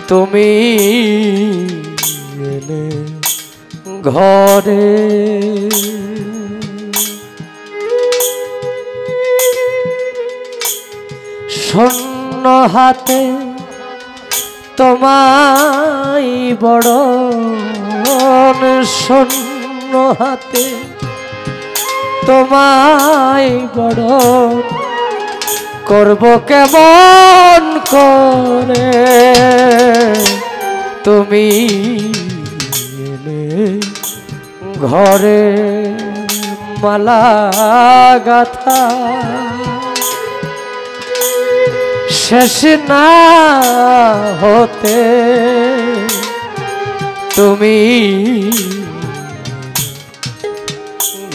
তুমি এলে ঘরে শূন্য হাতে তোমায় বরণ শূন্য হাতে তোমায় বরণ করব কেমন করে তুমি এলে ঘরে মালা গাথা শেষ না হতে তুমি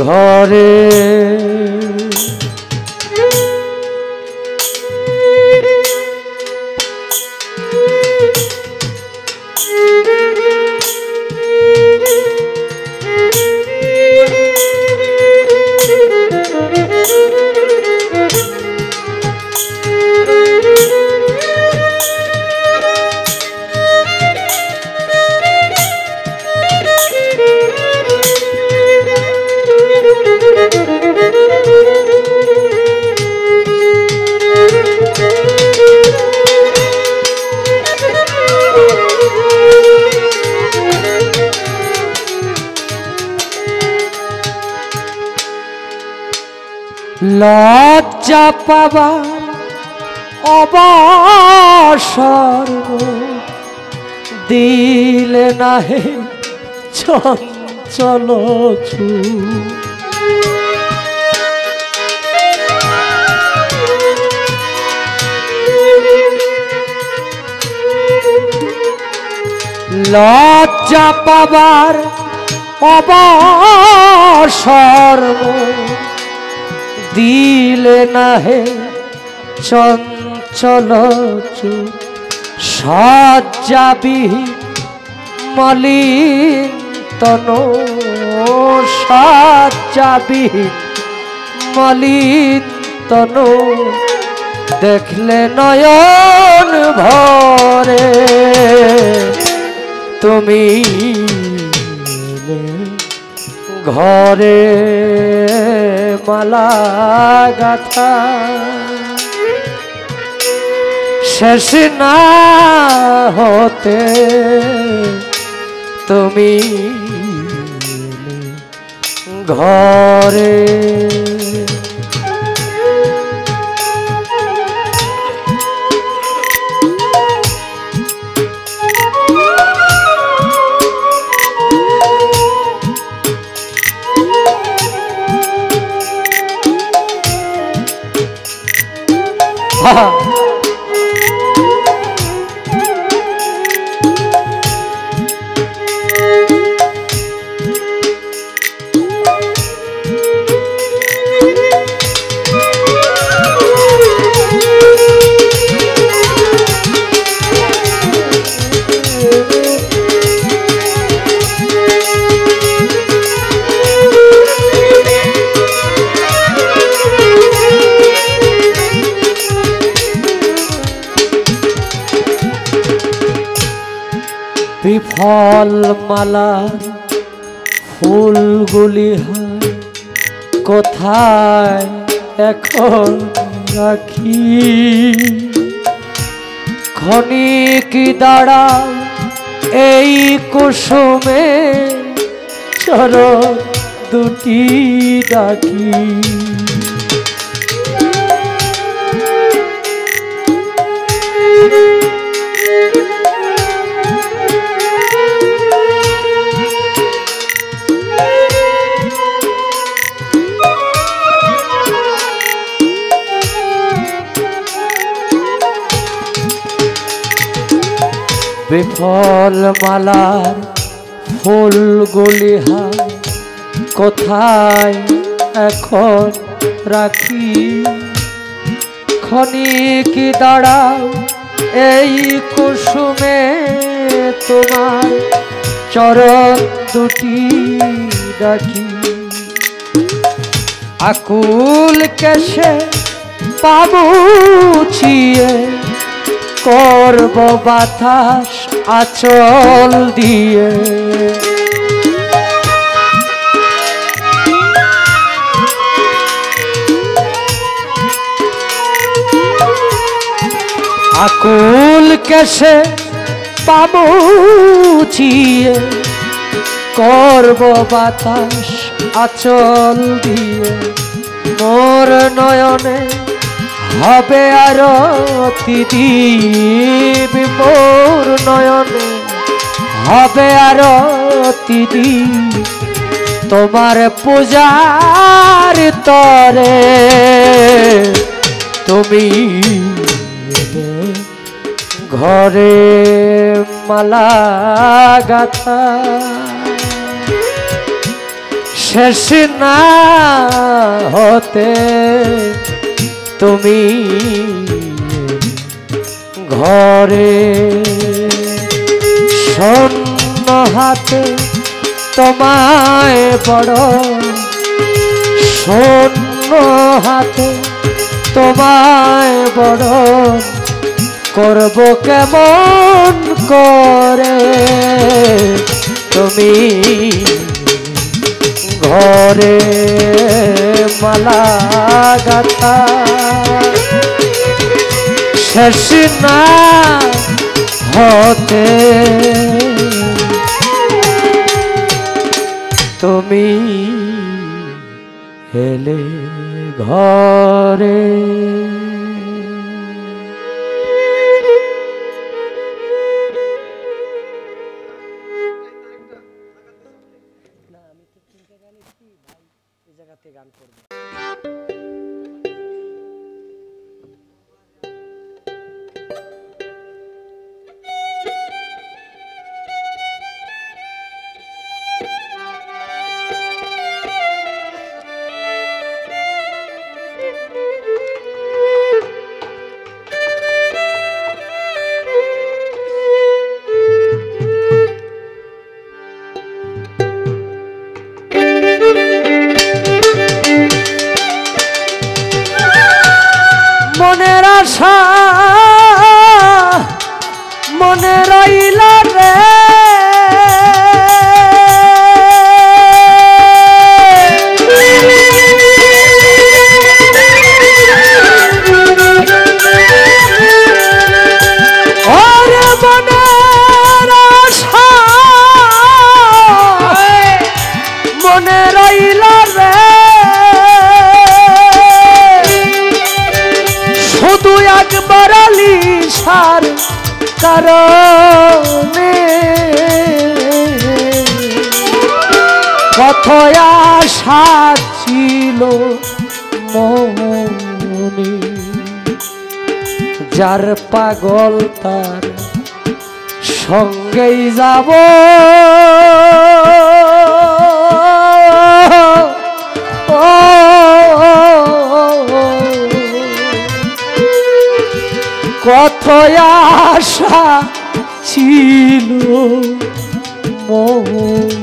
ঘরে লজ্জা পাবার অবসর দিলে নাহে চঞ্চল লজ্জা পাবার অবসর দিলে নাহে চঞ্চল সজ্জাবিহীন মলিন তনু সজ্জাবিহীন মলিন তনু দেখলে নয়ন ভরে তুমি ঘরে মালা গাথা শেষ না হতে তুমি ঘরে বিফল মালার ফুলগুলি হয় কোথায় এখন রাখি ক্ষণিক দাঁড়াও এই কুসুমে চরণ দুটি ডাকি বিফল মালার ফুলগুলি হায় কোথায় এখন রাখি ক্ষণিক দাঁড়াও এই কুসুমে তোমার চরণ দুটি ডাকি আকুল কেশে পাবুছিয়ে করব বাতাস আঁচল দিয়ে আকুল কেশে পাবুচিয়ে করব বাতাস আঁচল দিয়ে মোর নয়নে হবে আরতি দীপ মোর নয়নে হবে আরতি দীপ তোমার পূজার তরে তুমি ঘরে মালা গাথা শেষ না হতে তুমি ঘরে শূন্য হাতে তোমায় বড় শূন্য হাতে তোমায় বড় করব কেমন করে তুমি ঘরে মালা গাথা শেষ না হতে তুমি এলে ঘরে গান করব মনের আশা মনে রইল রে ওরে মনের আশা মনে রইল রে শুধু একবার আলিশার কারণে কত আশা ছিল মনে যার পাগল তার সঙ্গেই যাব কত আশা ছিল মনে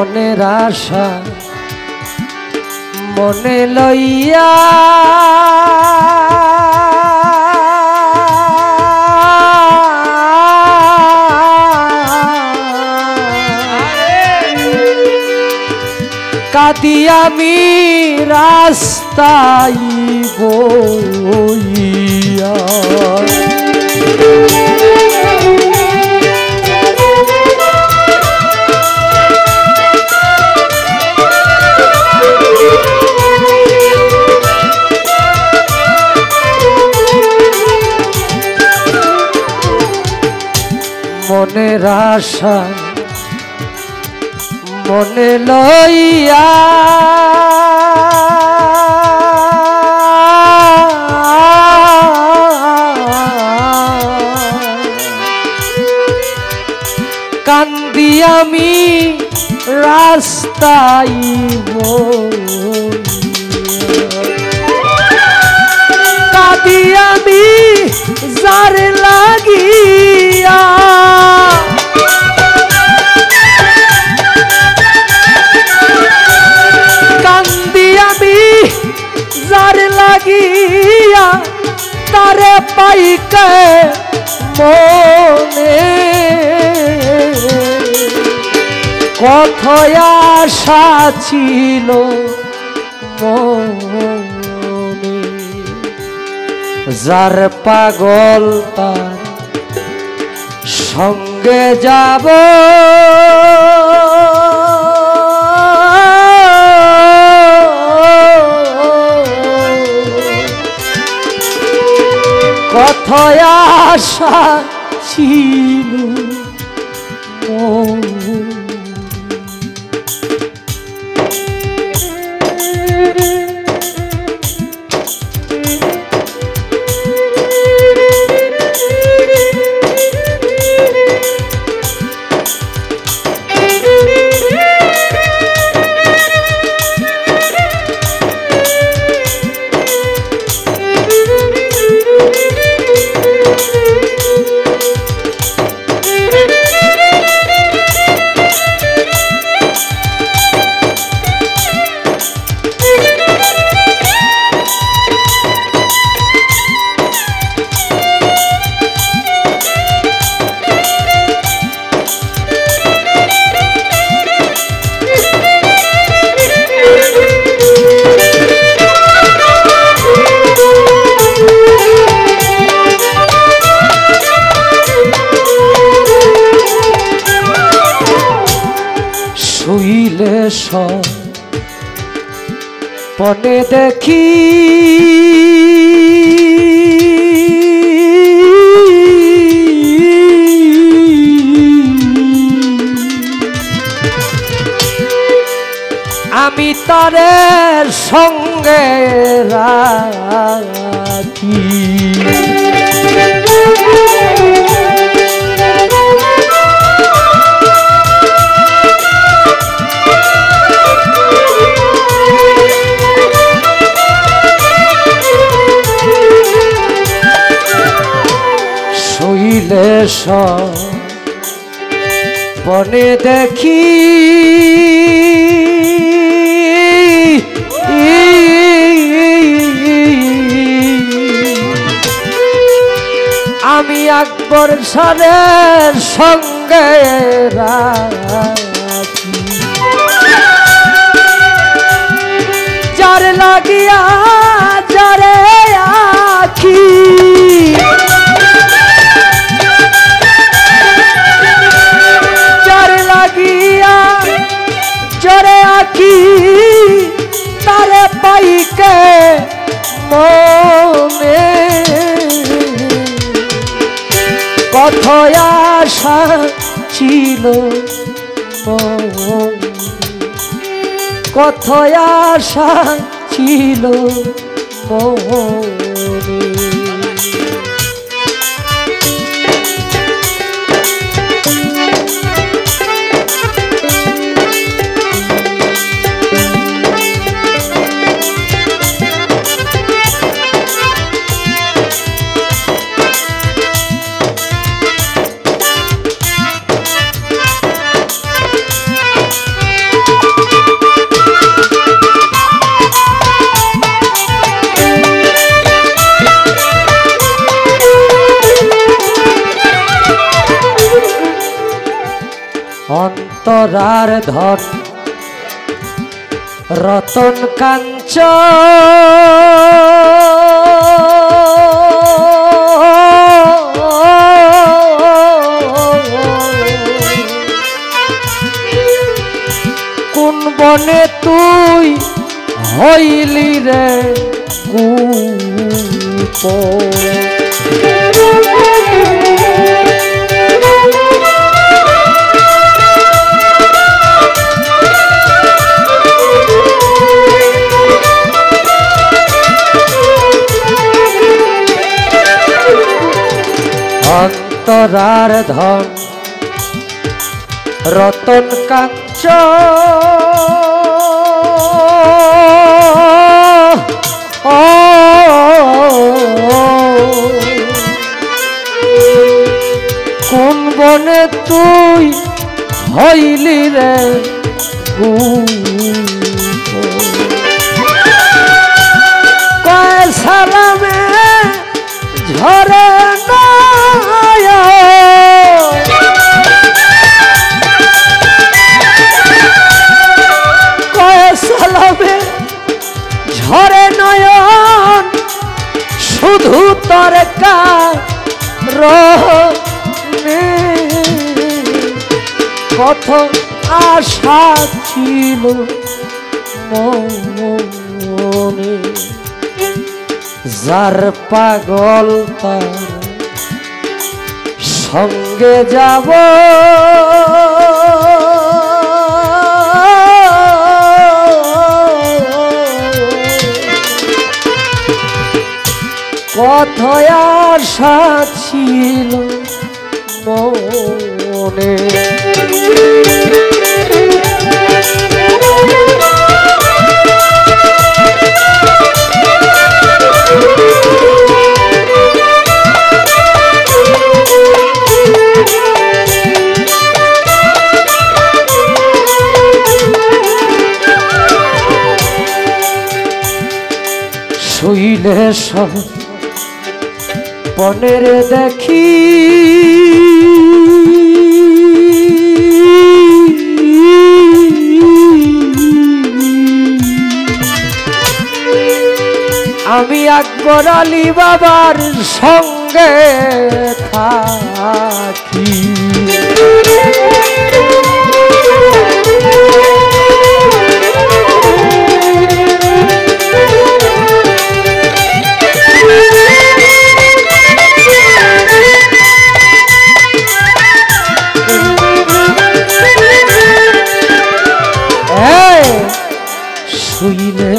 মনের আশা মনে লইয়া কাঁদি আমি রাস্তায় বইয়া মনের আশা মনে লইয়া কান্দি আমি রাস্তায় কাঁদি আমি যার লাগিয়া কান্দি আমি যার লাগিয়া তারে পাইকে মনে কত আশা ছিল মনে যার পাগল তার সঙ্গে যাব কত আশা ছিল শুইলে স্বপ্নে দেখি আমি তারে সঙ্গে রাখি শুইলে স্বপ্নে দেখি আমি আকবর শাহের সঙ্গে রাখি যার লাগিয়া যারে আখি যার লাগিয়া যারে আখি তারে পাইকে মনে কত আশা ছিল কত আশা ছিল মনে অন্তরার ধন রতন কাঞ্চ কোন বনে তুই হইলি রে কুপ অন্তরার ধন রতন কাঞ্চ কোন বনে তুই হইলি রে কয় সালামে ঝরে কয় সালামে ঝরে নয়ন শুধু তোর কারণে কত আশা ছিল মনে যার পাগল তার সঙ্গে যাব কত আশা ছিল মনে শুইলে সব পনের দেখি আমি আকবর আলী বাবার সঙ্গে থাকি শুইলে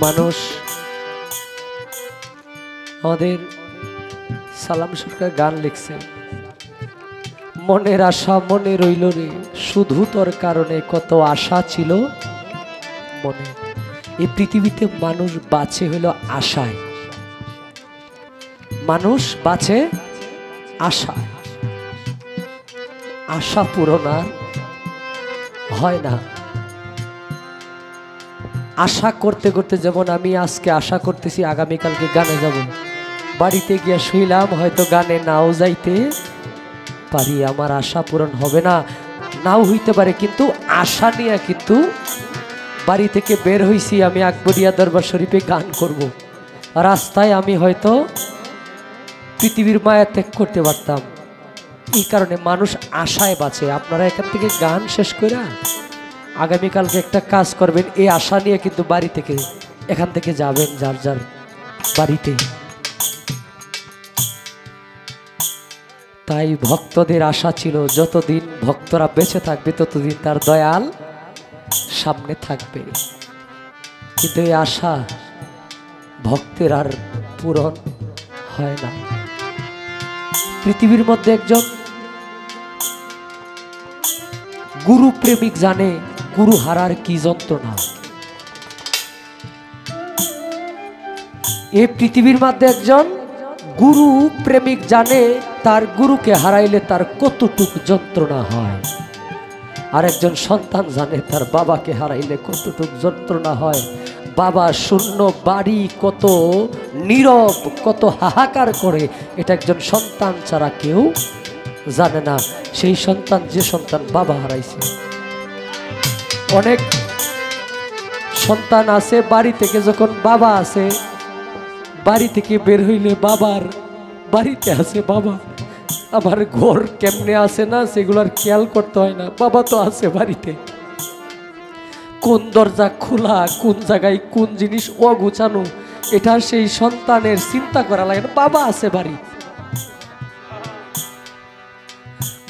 মানুষ আমাদের সালাম সরকার গান লিখছে মনের আশা মনে রইল রে শুধু তোর কারণে কত আশা ছিল মনে এই পৃথিবীতে মানুষ বাঁচে হইল আশায় মানুষ বাঁচে আশায় আশা পূরণ হয় না আশা করতে করতে যেমন আমি আজকে আশা করতেছি আগামীকালকে গানে যাব বাড়িতে গিয়ে শুইলাম হয়তো গানে নাও যাইতে পারি আমার আশা পূরণ হবে না নাও হইতে পারে কিন্তু আশা নিয়ে কিন্তু বাড়ি থেকে বের হইছি আমি আকবরিয়া দরবার শরীফে গান করব রাস্তায় আমি হয়তো পৃথিবীর মায়া ত্যাগ করতে পারতাম এই কারণে মানুষ আশায় বাঁচে আপনারা এখান থেকে গান শেষ করে আগামীকালকে একটা কাজ করবেন এই আশা নিয়ে কিন্তু বাড়ি থেকে এখান থেকে যাবেন যার যার বাড়িতে তাই ভক্তদের আশা ছিল যতদিন ভক্তরা বেঁচে থাকবে ততদিন তার দয়াল সামনে থাকবে কিন্তু এই আশা ভক্তের আর পূরণ হয় না পৃথিবীর মধ্যে একজন গুরু প্রেমিক জানে গুরু হারার কি যন্ত্রণা এই পৃথিবীর মধ্যে একজন গুরু প্রেমিক জানে তার গুরুকে হারাইলে তার কতটুক যন্ত্রণা হয় আর একজন সন্তান জানে তার বাবাকে হারাইলে কতটুক যন্ত্রণা হয় বাবা শূন্য বাড়ি কত নীরব কত হাহাকার করে এটা একজন সন্তান ছাড়া কেউ জানে না সেই সন্তান যে সন্তান বাবা হারাইছে অনেক সন্তান আছে বাড়ি থেকে যখন বাবা আছে বাড়ি থেকে বের হইলে বাবার বাড়িতে আছে বাবা আমার ঘর কেমনে আছে না সেগুলোর খেয়াল করতে হয় না বাবা তো আছে বাড়িতে কোন দরজা খোলা কোন জায়গায় কোন জিনিস অগুছানো এটা সেই সন্তানের চিন্তা করা লাগে না বাবা আছে বাড়ি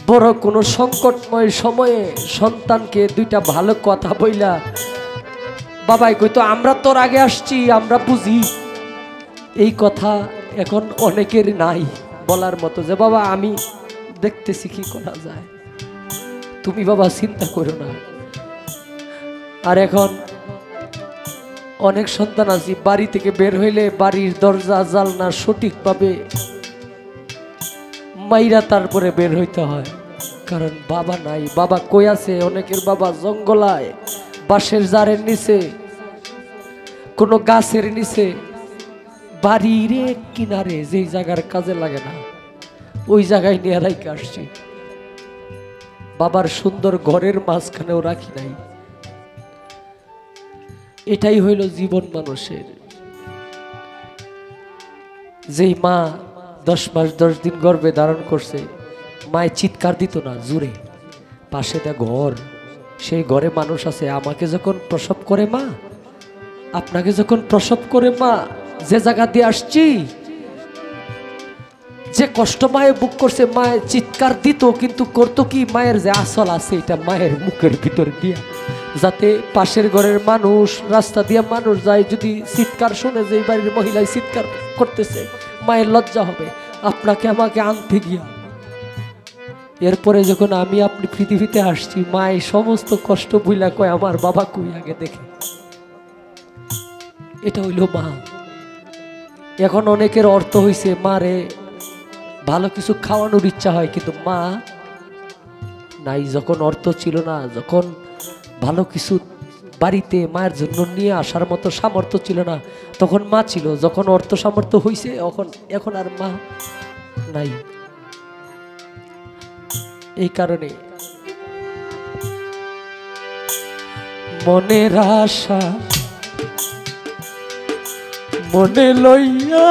বড় কোনো সংকটময় সময়ে সন্তানকে দুইটা ভালো কথা বইলা বাবাই কইতো আমরা তোর আগে আসছি আমরা বুঝি এই কথা এখন অনেকের নাই বলার মতো যে বাবা আমি দেখতেছি কি করা যায়, তুমি বাবা চিন্তা করো না। আর এখন অনেক সন্তান আছে বাড়ি থেকে বের হইলে বাড়ির দরজা জালনা সঠিকভাবে মাইরা তারপরে বের হইতে হয়, কারণ বাবা নাই। বাবা কই আছে? অনেকের বাবা জঙ্গলায়, বাঁশের জারের নিচে, কোনো গাছের নিচে, বাড়ির কিনারে, যেই জায়গার কাজে লাগে না ওই জায়গায় নিয়ে রাইকে আসছি। বাবার সুন্দর ঘরের মাঝখানেও রাখি নাই। এটাই হইল জীবন মানুষের। যেই মা 10 মাস 10 দিন গর্ভে ধারণ করছে, মায়ের চিৎকার দিত না জোরে, পাশে দা ঘর, সেই ঘরে মানুষ আছে। আমাকে যখন প্রসব করে মা, আপনাকে যখন প্রসব করে মা, যে জায়গা দিয়ে আসছি, যে কষ্ট মায়ে বুক করছে, মায়ের চিৎকার দিত, কিন্তু করতো কি, মায়ের যে আসল আছে এটা মায়ের মুখের ভিতর দিয়া, যাতে পাশের ঘরের মানুষ, রাস্তা দিয়া মানুষ যায়, যদি চিৎকার শুনে যে বাড়ির মহিলায় চিৎকার করতেছে, মায়ের লজ্জা হবে। আপনাকে আমাকে আনতে গিয়া, এরপরে যখন আমি আপনি পৃথিবীতে আসছি, মায়ের সমস্ত কষ্ট বুইলা কয় আমার বাবা কই আগে দেখে। এটা হইল মা। এখন অনেকের অর্থ হইছে মারে ভালো কিছু খাওয়ানোর ইচ্ছা হয়, কিন্তু মা নাই। যখন অর্থ ছিল না, যখন ভালো কিছু বাড়িতে মায়ের জন্য নিয়ে আসার মতো সামর্থ্য ছিল না, তখন মা ছিল। যখন অর্থ সামর্থ্য হইছে, এখন আর মা নাই। এই কারণে মনের আশা মনে লইয়া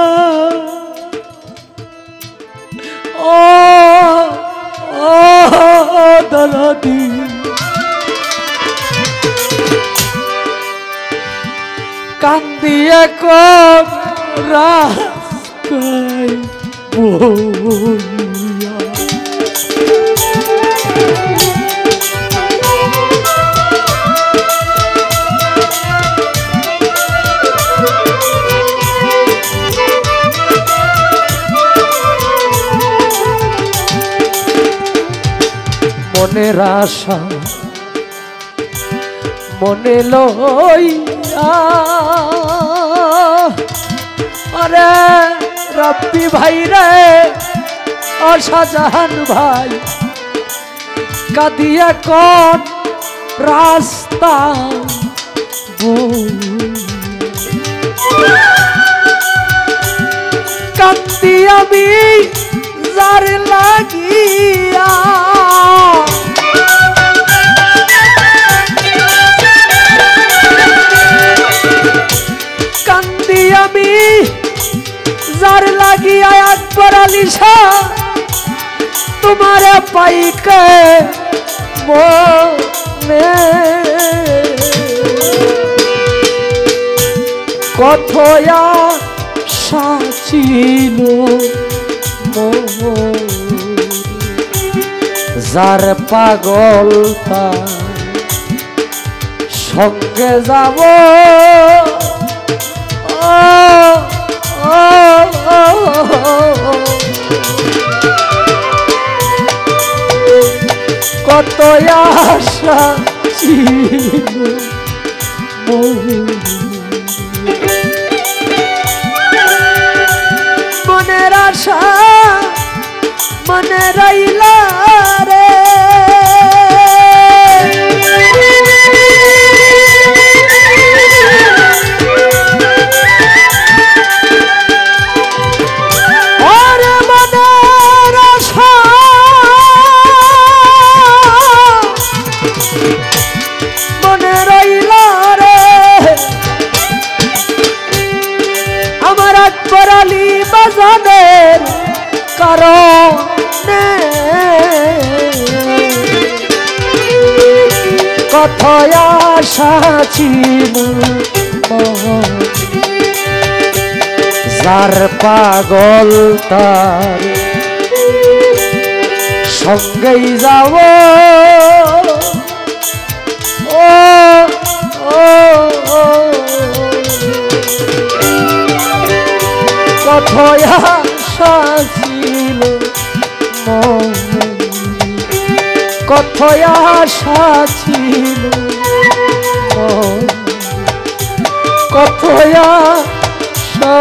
ও দরদি কান্দিয়া কোন রাস্তায় বইয়া, মনের আশা মনে লইয়া, আরে রব্বি ভাই রে, শাহজাহান ভাই, কাঁদিয়া কোন রাস্তা কান্দি আমি যার লাগিয়া, কান্দি আমি যার লাগিয়া, একবার আলিশা তোমারে পাইকে মনে কত আশা ছিল যার পাগল তার সঙ্গে যাব, কত আশা ছিল মনের আশা মনে রইলা রে, বাজানের কারণে কত আশা ছিল যার পাগল তার সঙ্গেই যাব, ও কত আশা ছিল কত আশা ছিল কত আশা